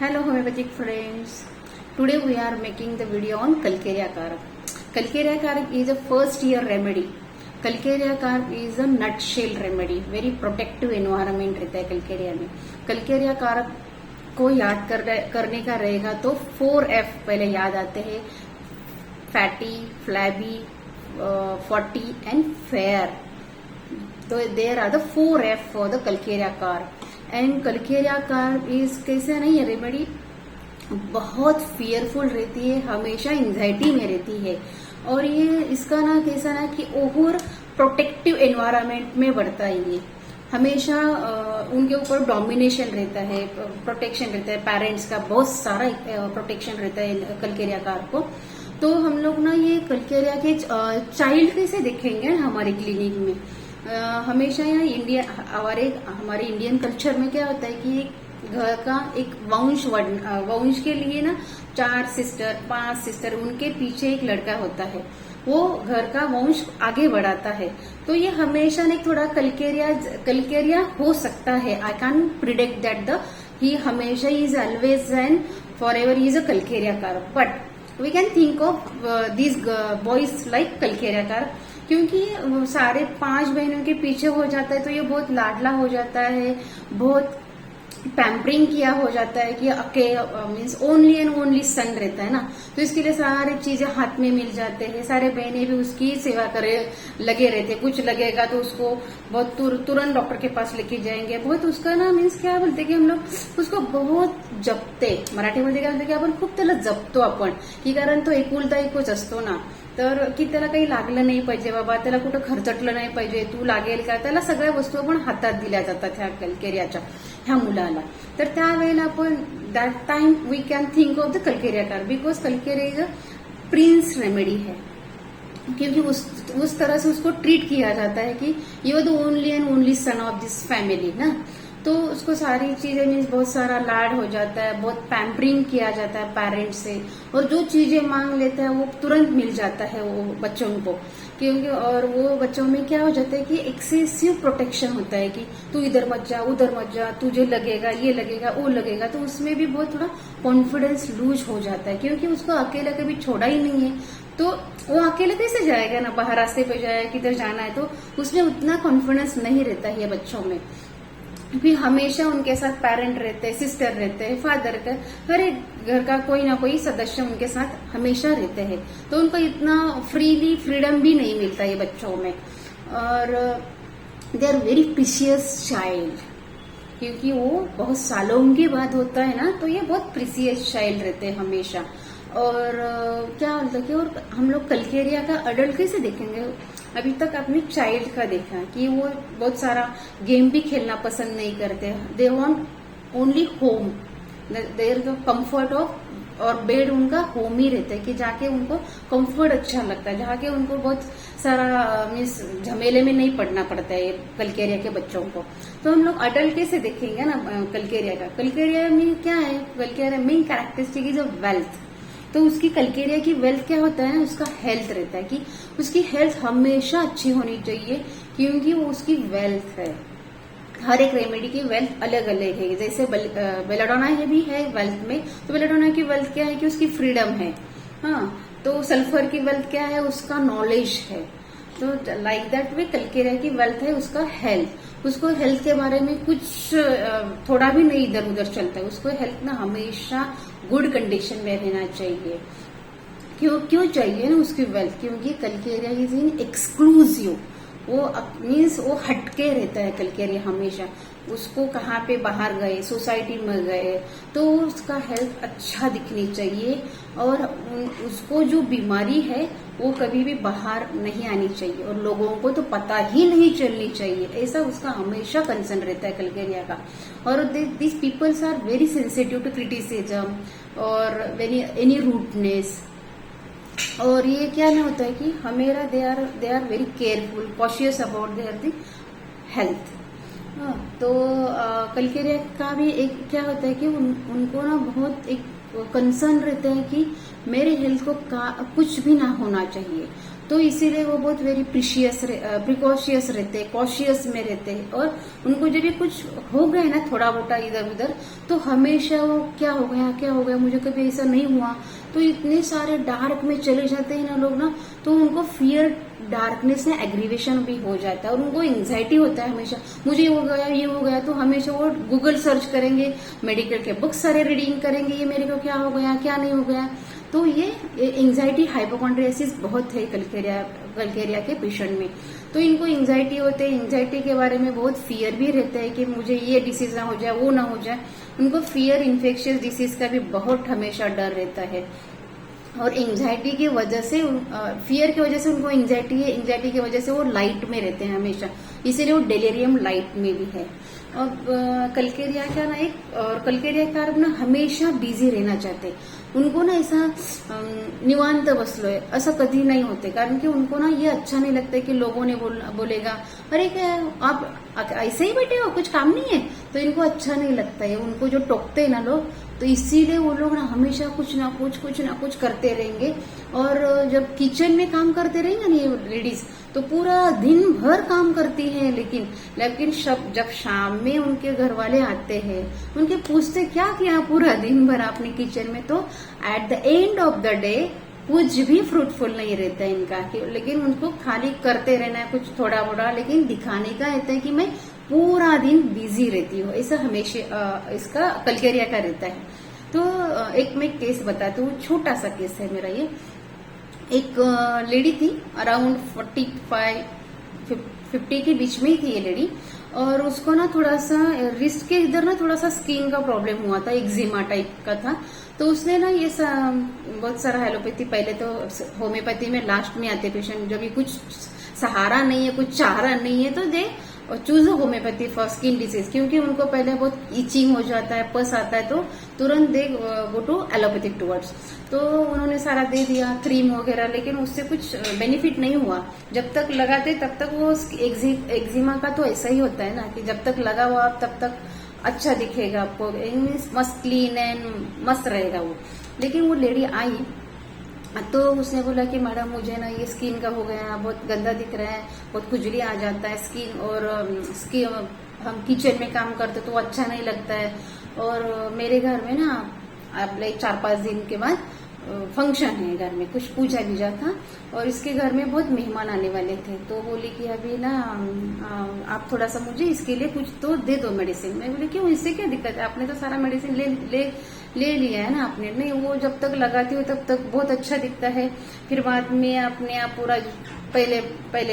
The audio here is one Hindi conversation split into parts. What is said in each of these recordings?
Hello homeopathic friends. Today we are making the video on Calcarea carb. Calcarea carb is a first year remedy. Calcarea carb is a nutshell remedy. Very protective environment रहता है Calcarea में. Calcarea carb को याद करने का रहेगा तो 4F पहले याद आते हैं. Fatty, flabby, fatty and fair. So there are the 4F for the Calcarea carb. And Calcarea carb is कैसे नहीं है रेमेडी बहुत फियरफुल रहती है, हमेशा एंजाइटी में रहती है और ये इसका ना कैसा ना कि ओवर प्रोटेक्टिव एनवायरनमेंट में बढ़ता है. ये हमेशा उनके ऊपर डोमिनेशन रहता है, प्रोटेक्शन रहता है, पेरेंट्स का बहुत सारा प्रोटेक्शन रहता है कलकेरिया कार्ब को. तो हम लोग ना ये कलकेरिया के चाइल्ड कैसे देखेंगे हमारे क्लिनिक में. हमेशा यहाँ हमारे इंडियन कल्चर में क्या होता है कि घर का एक वंश के लिए ना 4 सिस्टर 5 सिस्टर उनके पीछे एक लड़का होता है, वो घर का वंश आगे बढ़ाता है. तो ये हमेशा ना थोड़ा कलकेरिया हो सकता है. I can predict that he हमेशा is always and forever is a अ कलकेरिया कार्ब. But we can think of this boys like Calcarea carb क्योंकि सारे 5 बहनों के पीछे हो जाता है तो ये बहुत लाडला हो जाता है, बहुत पैम्परिंग किया हो जाता है कि मीन्स ओनली एंड ओनली सन रहता है ना. तो इसके लिए सारी चीजें हाथ में मिल जाते हैं. सारे बहनें भी उसकी सेवा करे लगे रहते. कुछ लगेगा तो उसको बहुत तुरंत डॉक्टर के पास लेके जाएंगे. बहुत उसका ना मीन्स क्या बोलते की हम लोग उसको बहुत जपते. मराठीमध्ये काय बोलते की आपण खूप त्याला जपतो आपण की कारण तो एकुलता एकच असतो ना. तर की त्याला काही लागलं नाही पाहिजे बाबा, त्याला कुठं खर्चटलं नाही पाहिजे, तू लागेल का, त्याला सगळ्या वस्तू आपण हातात दिल्या जातात ह्या कलकेरियाच्या ह्या मुलाला. तर त्यावेळेला आपण that time we can think of the Calcarea carb because Calcarea is a prince remedy है क्योंकि उस तरह से उसको ट्रीट किया जाता है कि you are the only and only son of this family ना. तो उसको सारी चीजें मीन्स बहुत सारा लाड हो जाता है, बहुत पैम्परिंग किया जाता है पेरेंट्स से और जो चीजें मांग लेता है वो तुरंत मिल जाता है वो बच्चों को. क्योंकि और वो बच्चों में क्या हो जाता है कि एक्सेसिव प्रोटेक्शन होता है कि तू इधर मत जा उधर मत जा, तुझे लगेगा ये लगेगा वो लगेगा. तो उसमें भी बहुत थोड़ा कॉन्फिडेंस लूज हो जाता है क्योंकि उसको अकेला कभी छोड़ा ही नहीं है. तो वो अकेले कैसे जाएगा ना, बाहर रास्ते पे जाएगा किधर जाना है, तो उसमें उतना कॉन्फिडेंस नहीं रहता है बच्चों में. भी हमेशा उनके साथ पेरेंट रहते हैं, सिस्टर रहते हैं, फादर रहते हैं, हर एक घर का कोई ना कोई सदस्य उनके साथ हमेशा रहते हैं. तो उनको इतना फ्रीडम भी नहीं मिलता ये बच्चों में. और they are very precious child क्योंकि वो बहुत सालों के बाद होता है ना, तो ये बहुत प्रीसियस चाइल्ड रहते हैं हमेशा. और क्या होता है कि और हम लोग कलकेरिया का अडल्ट कैसे देखेंगे. अभी तक आपने चाइल्ड का देखा कि वो बहुत सारा गेम भी खेलना पसंद नहीं करते. They want only home, there the comfort of और बेड उनका होम ही रहता है कि जाके उनको कंफर्ट अच्छा लगता है, जहाँ के उनको बहुत सारा मीन्स झमेले में नहीं पड़ना पड़ता है कलकेरिया के बच्चों को. तो हम लोग अडल्ट कैसे देखेंगे ना कलकेरिया का. कलकेरिया में क्या है, Calcarea main characteristic is a wealth. तो उसकी कलकेरिया की वेल्थ क्या होता है, उसका हेल्थ रहता है कि उसकी हेल्थ हमेशा अच्छी होनी चाहिए क्योंकि वो उसकी वेल्थ है. हर एक रेमेडी की वेल्थ अलग अलग है. जैसे बेलाडोना है भी है वेल्थ में, तो बेलाडोना की वेल्थ क्या है कि उसकी फ्रीडम है. हाँ, तो सल्फर की वेल्थ क्या है, उसका नॉलेज है. तो लाइक दैट वे कलकेरिया की वेल्थ है उसका हेल्थ. उसको हेल्थ के बारे में कुछ थोड़ा भी नहीं इधर उधर चलता है. उसको हेल्थ ना हमेशा गुड कंडीशन में रहना चाहिए. क्यों चाहिए ना उसकी वेल्थ, क्योंकि कलकेरिया इज इन एक्सक्लूसिव. वो मीन्स वो हटके रहता है कलकेरिया हमेशा. उसको कहाँ पे बाहर गए, सोसाइटी में गए तो उसका हेल्थ अच्छा दिखनी चाहिए और उसको जो बीमारी है वो कभी भी बाहर नहीं आनी चाहिए और लोगों को तो पता ही नहीं चलनी चाहिए. ऐसा उसका हमेशा कंसर्न रहता है कलकेरिया का. और this peoples are very sensitive to criticism और एनी रूडनेस. और ये क्या ना होता है कि हमेरा they are very careful cautious about their the health. तो कलकेरिया का भी एक क्या होता है कि उनको ना बहुत एक कंसर्न रहता है कि मेरे हेल्थ को कुछ भी ना होना चाहिए. तो इसीलिए वो बहुत वेरी प्रिकॉशियस रहते हैं, कॉशियस में रहते हैं। और उनको जब भी कुछ हो गया ना थोड़ा मोटा इधर उधर, तो हमेशा वो क्या हो गया क्या हो गया, मुझे कभी ऐसा नहीं हुआ, तो इतने सारे डार्क में चले जाते हैं ना लोग ना, तो उनको फियर डार्कनेस में एग्रीवेशन भी हो जाता है और उनको एंजाइटी होता है हमेशा, मुझे ये हो गया, तो हमेशा वो गूगल सर्च करेंगे, मेडिकल के बुक्स सारे रीडिंग करेंगे, ये मेरे को क्या हो गया क्या नहीं हो गया। तो ये एंजाइटी हाइपोकॉन्ड्रियासिस बहुत है कलकेरिया के पेशेंट में। तो इनको एंजाइटी होते हैं, एंजाइटी के बारे में बहुत फियर भी रहता है कि मुझे ये डिसीज ना हो जाए, वो ना हो जाए। उनको फियर इन्फेक्शियस डिसीज का भी बहुत हमेशा डर रहता है। और एंजाइटी की वजह से फियर की वजह से उनको एंजाइटी है, एंजाइटी की वजह से वो लाइट में रहते हैं हमेशा, इसीलिए वो डेलेरियम लाइट में भी है। और कलकेरिया का ना कलकेरिया कार ना हमेशा बिझी रहना चाहते, उनको ना ऐसा निवांत बसलोय असं कधी नहीं होते, कारण की उनको ना ये अच्छा नहीं लगता है कि लोगों ने बोलेगा अरे क्या आप ऐसे ही बैठे हो, कुछ काम नहीं है, तो इनको अच्छा नहीं लगता है। उनको जो टोकते हैं ना लोग, तो इसीलिए वो लोग ना हमेशा कुछ ना कुछ करते रहेंगे। और जब किचन में काम करते रहेंगे ना ये लेडीज, तो पूरा दिन भर काम करती है, लेकिन जब शाम में उनके घर वाले आते हैं, उनके पूछते क्या किया पूरा दिन भर आपने किचन में, तो at the end of the day कुछ भी फ्रूटफुल नहीं रहता है इनका, लेकिन उनको खाली करते रहना है कुछ थोड़ा मोड़ा, लेकिन दिखाने का रहता है कि मैं पूरा दिन बिजी रहती हूँ, ऐसा हमेशा इसका कलकेरिया का रहता है। तो एक मैं केस बताती हूँ, छोटा सा केस है मेरा ये। एक लेडी थी अराउंड 45-50 के बीच में ही थी ये लेडी, और उसको ना थोड़ा सा रिस्ट के इधर ना थोड़ा सा स्किन का प्रॉब्लम हुआ था, एक्जिमा टाइप का था। तो उसने ना ये बहुत सारा एलोपैथी, पहले तो होम्योपैथी में लास्ट में आते पेशेंट, जब ये कुछ सहारा नहीं है, कुछ चारा नहीं है, तो they choose homeopathy for skin disease, क्योंकि उनको पहले बहुत इचिंग हो जाता है, पस आता है, तो तुरंत दे गो टू एलोपैथिक टूवर्ड्स। तो उन्होंने सारा दे दिया क्रीम वगैरह, लेकिन उससे कुछ बेनिफिट नहीं हुआ। जब तक लगाते तब तक वो एक्जिमा का तो ऐसा ही होता है ना कि जब तक लगा हुआ आप तब तक अच्छा दिखेगा आपको, मस्त क्लीन एंड मस्त रहेगा वो। लेकिन वो लेडी आई तो उसने बोला कि मैडम मुझे ना ये स्किन का हो गया, बहुत गंदा दिख रहा है, बहुत खुजली आ जाता है स्किन, और हम किचन में काम करते तो अच्छा नहीं लगता है, और मेरे घर में ना अब लाइक 4-5 दिन के बाद फंक्शन है घर में, कुछ पूजा बीजा था, और इसके घर में बहुत मेहमान आने वाले थे। तो बोली कि अभी ना आप थोड़ा सा मुझे इसके लिए कुछ तो दे दो मेडिसिन। मैं बोली क्यों, इससे क्या दिक्कत है, आपने तो सारा मेडिसिन ले लिया है ना आपने। नहीं, वो जब तक लगाती हो तब तक बहुत अच्छा दिखता है, फिर बाद में अपने आप पूरा पहले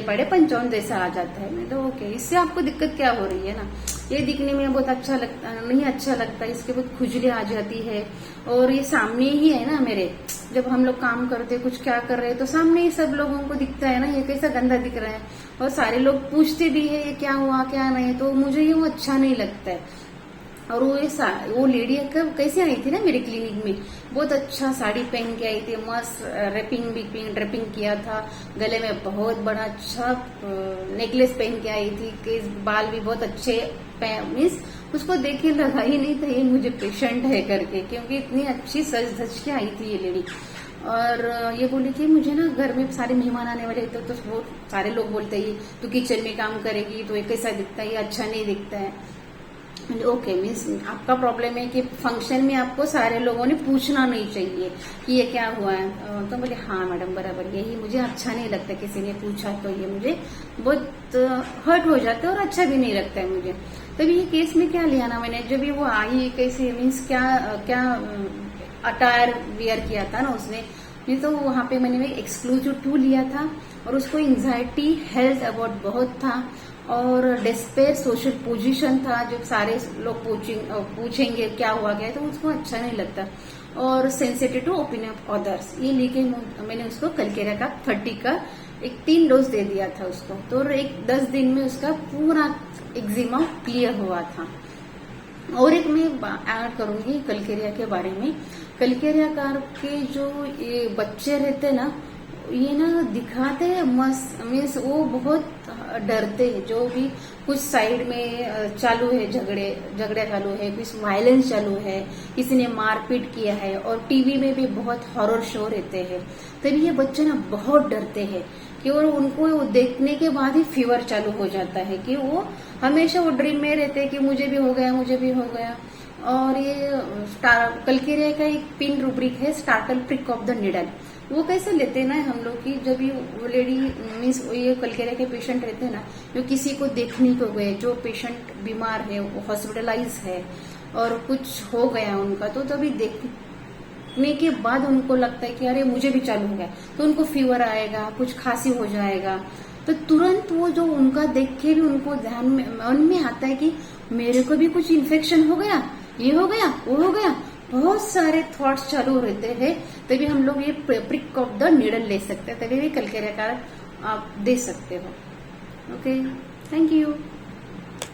पड़े 55 जैसा आ जाता है। मैं तो ओके, इससे आपको दिक्कत क्या हो रही है ना, ये दिखने में बहुत अच्छा लगता नहीं, अच्छा लगता है, इसके बहुत खुजली आ जाती है, और ये सामने ही है ना मेरे, जब हम लोग काम करते कुछ क्या कर रहे हैं तो सामने ही सब लोगों को दिखता है ना, ये कैसा गंदा दिख रहा है, और सारे लोग पूछते भी है ये क्या हुआ क्या नहीं, तो मुझे ये वो अच्छा नहीं लगता है। और वो लेडी कैसे आई थी ना मेरे क्लिनिक में, बहुत अच्छा साड़ी पहन के आई थी, मस्त ड्रेपिंग किया था, गले में बहुत बड़ा अच्छा नेकलेस पहन के आई थी, केस बाल भी बहुत अच्छे, मीन्स उसको देख के लगा ही नहीं था ये मुझे पेशेंट है करके, क्योंकि इतनी अच्छी सज धज के आई थी ये लेडी। और ये बोली कि मुझे ना घर में सारे मेहमान आने वाले तो बहुत सारे लोग बोलते हैं तू किचन में काम करेगी तो ये कैसा दिखता है, ये अच्छा नहीं दिखता है। ओके, मीन्स आपका प्रॉब्लम है कि फंक्शन में आपको सारे लोगों ने पूछना नहीं चाहिए कि ये क्या हुआ है। तो बोले हाँ मैडम बराबर, यही मुझे अच्छा नहीं लगता, किसी ने पूछा तो ये मुझे बहुत हर्ट हो जाता है और अच्छा भी नहीं लगता है मुझे। तभी ये केस में क्या लिया ना मैंने, जब ये वो आई कैसे, मीन्स क्या अटायर वियर किया था ना उसने, नहीं तो वहां पे मैंने एक्सक्लूसिव 2 लिया था, और उसको एंजाइटी हेल्थ अबाउट बहुत था, और डेस्पेयर सोशल पोजीशन था, जब सारे लोग पूछेंगे क्या हुआ गया, तो उसको अच्छा नहीं लगता, और sensitive to opinion of others, ये लेके मैंने उसको कलकेरिया का 30 का एक 3 डोज दे दिया था उसको, तो एक 10 दिन में उसका पूरा एक्जिमा क्लियर हुआ था। और एक मैं ऐड करूंगी कलकेरिया के बारे में, कलकेरिया कार के जो ये बच्चे रहते ना, ये ना दिखाते हैं मस्त, मीन्स वो बहुत डरते हैं, जो भी कुछ साइड में चालू है, झगड़े चालू है, कुछ वायलेंस चालू है, किसी ने मारपीट किया है, और टीवी में भी बहुत हॉरर शो रहते हैं, तभी ये बच्चे ना बहुत डरते हैं। कि वो उनको देखने के बाद ही फीवर चालू हो जाता है, कि वो हमेशा वो ड्रीम में रहते हैं कि मुझे भी हो गया, मुझे भी हो गया। और ये कलकेरिया का एक पिन रूब्रिक है, startle prick of the needle. वो कैसे लेते हैं ना हम लोग की, जब ये लेडी मीन्स ये कलकेरिया के पेशेंट रहते हैं ना, जो किसी को देखने को गए, जो पेशेंट बीमार है, वो हॉस्पिटलाइज है और कुछ हो गया उनका, तो तभी देखने के बाद उनको लगता है कि अरे मुझे भी चालू हो गया, तो उनको फीवर आएगा, कुछ खांसी हो जाएगा, तो तुरंत वो जो उनका देख के भी उनको ध्यान में मन में आता है कि मेरे को भी कुछ इन्फेक्शन हो गया, ये हो गया, वो हो गया, बहुत सारे थॉट्स चालू रहते हैं। तभी हम लोग ये प्रिक ऑफ द नीडल ले सकते हैं, तभी भी कलकेरिया कारक आप दे सकते हो। Okay, thank you.